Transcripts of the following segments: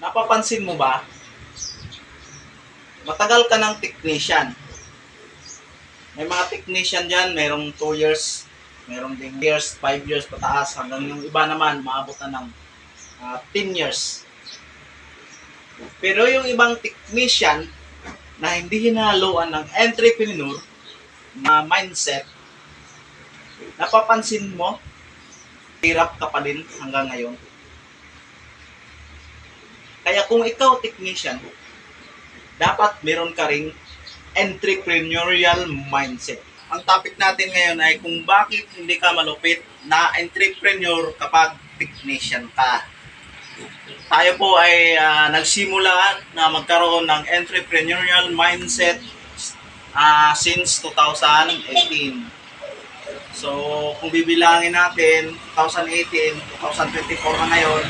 Napapansin mo ba, matagal ka ng technician. May mga technician dyan, merong 2 years, merong ding years, 5 years pataas, hanggang yung iba naman, maabot na ng 10 years. Pero yung ibang technician na hindi hinahaluan ng entrepreneur na mindset, napapansin mo, hirap ka pa din hanggang ngayon. Kaya kung ikaw technician, dapat meron ka ring entrepreneurial mindset. Ang topic natin ngayon ay kung bakit hindi ka malupit na entrepreneur kapag technician ka. Tayo po ay nagsimula na magkaroon ng entrepreneurial mindset since 2018. So, kung bibilangin natin, 2018, 2024 na ngayon,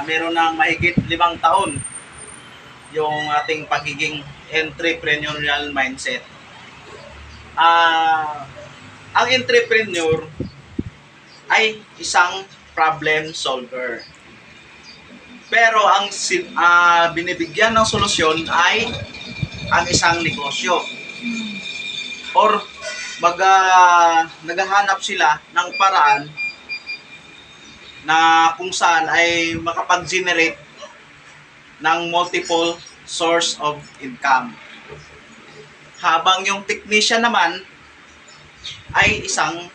meron ng mahigit 5 taon yung ating pagiging entrepreneurial mindset. Ang entrepreneur ay isang problem solver. Pero ang binibigyan ng solusyon ay ang isang negosyo. Or naghahanap sila ng paraan na kung saan ay makapag-generate ng multiple source of income. Habang yung technician naman ay isang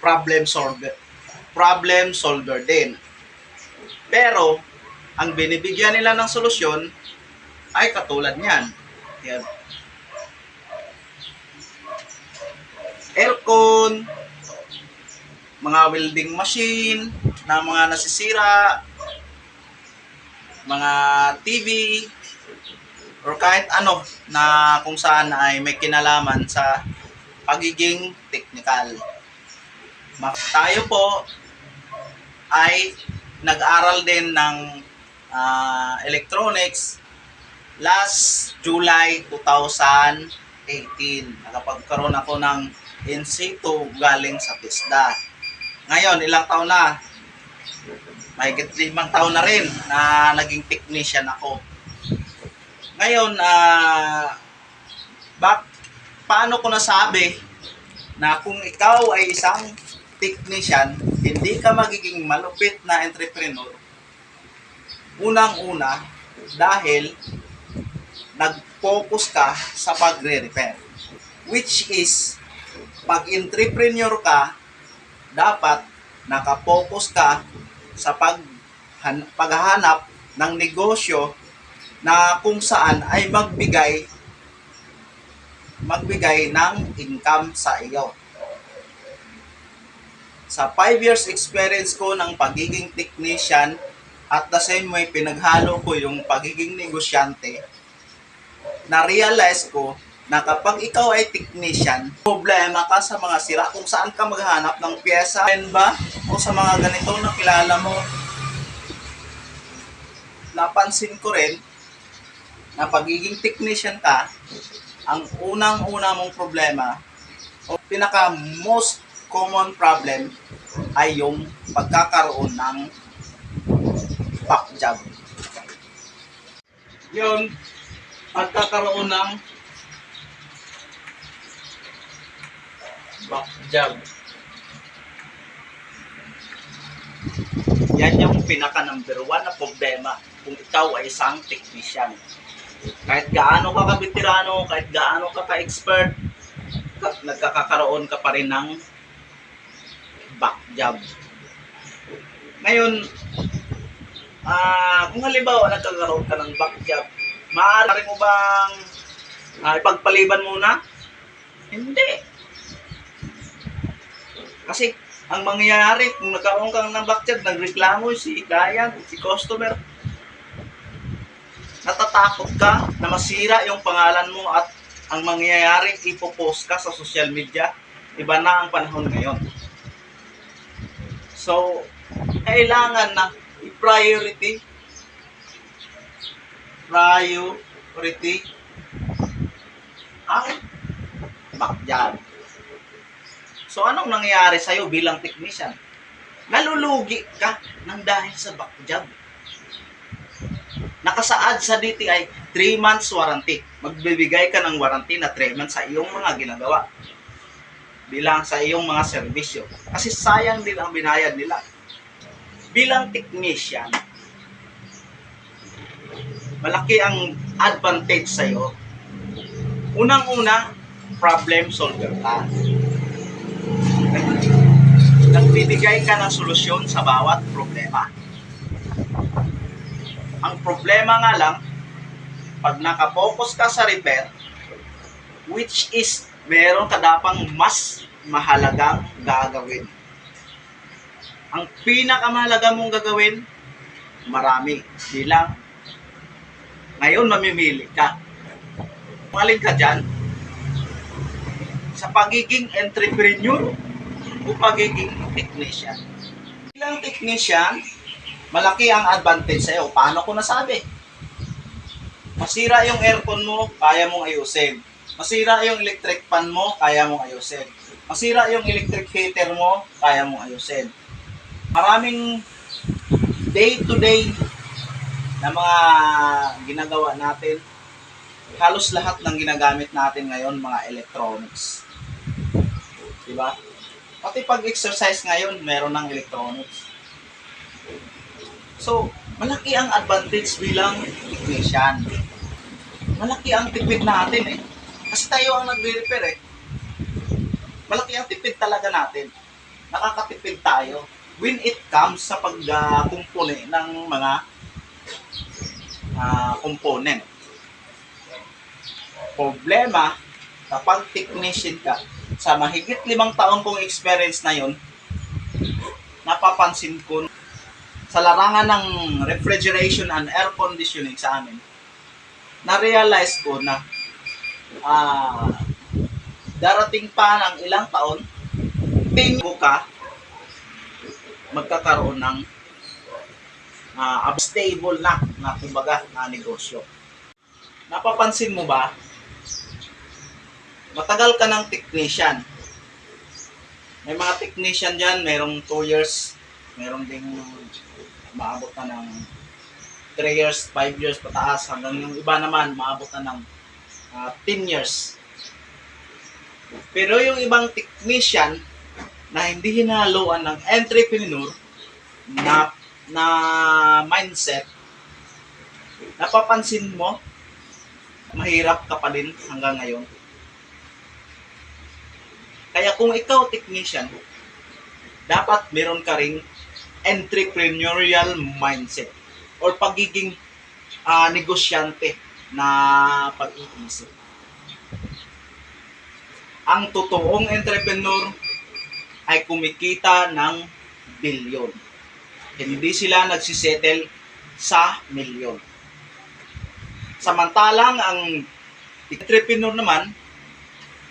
problem solver din. Pero ang binibigyan nila ng solusyon ay katulad niyan. Yan. Aircon, mga welding machine na mga nasisira, mga TV, or kahit ano na kung saan ay may kinalaman sa pagiging technical. Tayo po ay nag-aral din ng electronics last July 2018. Nakapagkaroon ako ng NC2 galing sa TESDA. Ngayon, ilang taon na? Mahigit 5 taon na rin na naging technician ako. Ngayon, paano ko nasabi na kung ikaw ay isang technician, hindi ka magiging malupit na entrepreneur? Unang-una, dahil nag-focus ka sa pagre-repair. Which is, pag entrepreneur ka, dapat nakapokus ka sa paghahanap ng negosyo na kung saan ay magbigay ng income sa iyo. Sa 5 years experience ko ng pagiging technician at the same way pinaghalo ko yung pagiging negosyante, na-realize ko na kapag ikaw ay technician, problema ka sa mga sira kung saan ka maghanap ng pyesa ba o sa mga ganito na kilala mo. Napansin ko rin na pagiging technician ka, ang unang-una mong problema o pinaka most common problem ay yung pagkakaroon ng back job. Yun, pagkakaroon ng back job. Yan yung pinaka number 1 na problema kung ikaw ay isang technician. Kahit gaano ka kabitirano, kahit gaano ka ka-expert, nagkakaroon ka pa rin ng back job. Ngayon, kung halimbawa nagkakaroon ka ng back job, maaari mo bang ipagpaliban muna? Hindi. Kasi ang mangyayari, kung nagkaroon kang ng back job, nagreklamo si client, si customer, natatakot ka na masira yung pangalan mo at ang mangyayari, ipopost ka sa social media. Iba na ang panahon ngayon. So, kailangan na priority ang back job. So, anong nangyayari sa'yo bilang technician? Nalulugi ka ng dahil sa back job. Nakasaad sa DTI, 3 months warranty. Magbibigay ka ng warranty na 3 months sa iyong mga ginagawa bilang sa iyong mga serbisyo. Kasi sayang din ang binayad nila. Bilang technician, malaki ang advantage sa iyo. Unang-una, problem solver ka. Nagbibigay ka ng solusyon sa bawat problema. Ang problema nga lang, pag nakapokus ka sa repair, which is meron ka dapang mas mahalagang gagawin. Ang pinakamahalaga mong gagawin, marami. Bilang, ngayon mamimili ka. Malin ka dyan sa pagiging entrepreneur o pagiging technician. Bilang technician, malaki ang advantage sa'yo. Paano ko nasabi? Masira yung aircon mo, kaya mong ayusin. Masira yung electric fan mo, kaya mong ayusin. Masira yung electric heater mo, kaya mong ayusin. Maraming day-to-day na mga ginagawa natin, halos lahat ng ginagamit natin ngayon, mga electronics. Diba? Pati pag-exercise ngayon, meron ng electronics. So, malaki ang advantage bilang technician. Malaki ang tipid natin eh. Kasi tayo ang nagre-repair eh. Malaki ang tipid talaga natin. Nakakatipid tayo when it comes sa pag-kumpone ng mga component. Problema, kapag technician ka, sa mahigit 5 taon kong experience na yun, napapansin ko sa larangan ng refrigeration and air conditioning sa amin, na-realize ko na darating pa ng ilang taon, tingin ka magkakaroon ng stable na kumbaga na negosyo. Napapansin mo ba? Matagal ka ng technician. May mga technician dyan, merong 2 years, merong ding maabot na ng 3 years, 5 years pataas, hanggang yung iba naman maabot na ng 10 years. Pero yung ibang technician na hindi hinahaluan ng entrepreneur na mindset, napapansin mo, mahirap ka pa din hanggang ngayon. Kaya kung ikaw technician, dapat meron ka ring entrepreneurial mindset or pagiging negosyante na pag-iisip. Ang totoong entrepreneur ay kumikita ng bilyon. Hindi sila nagsisettle sa milyon. Samantalang ang entrepreneur naman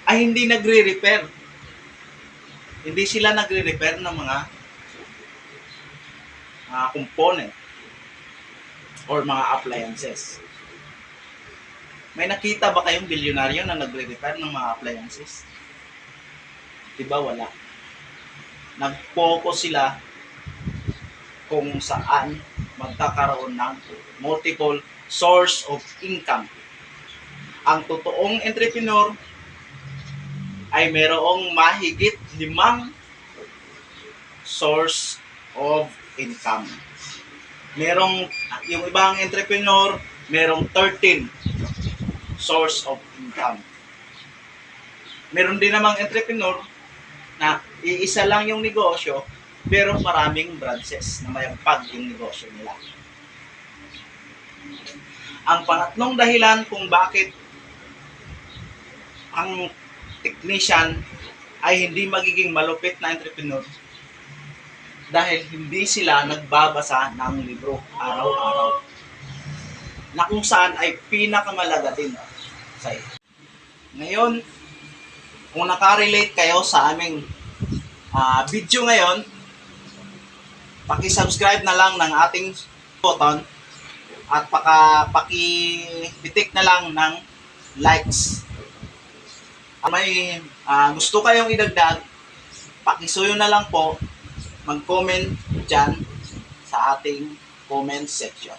ay hindi nagre-repair. Hindi sila nagre-repair ng mga component or mga appliances. May nakita ba kayong bilyonaryo na nagre-repair ng mga appliances? Diba wala? Nag-focus sila kung saan magkakaroon ng multiple source of income. Ang totoong entrepreneur ay mayroong mahigit 5 source of income. Merong, yung ibang entrepreneur, merong 13 source of income. Meron din namang entrepreneur na iisa lang yung negosyo, pero maraming branches na mayagpag yung negosyo nila. Ang pangatlong dahilan kung bakit ang technician ay hindi magiging malupit na entrepreneur, dahil hindi sila nagbabasa ng libro araw-araw, na kung saan ay pinakamalaga din sa iyo. Ngayon, kung nakarelate kayo sa aming video ngayon, paki-subscribe na lang ng ating button at paki-pitik na lang ng likes. May gusto kayong idagdag, pakisuyo na lang po, mag-comment dyan sa ating comment section.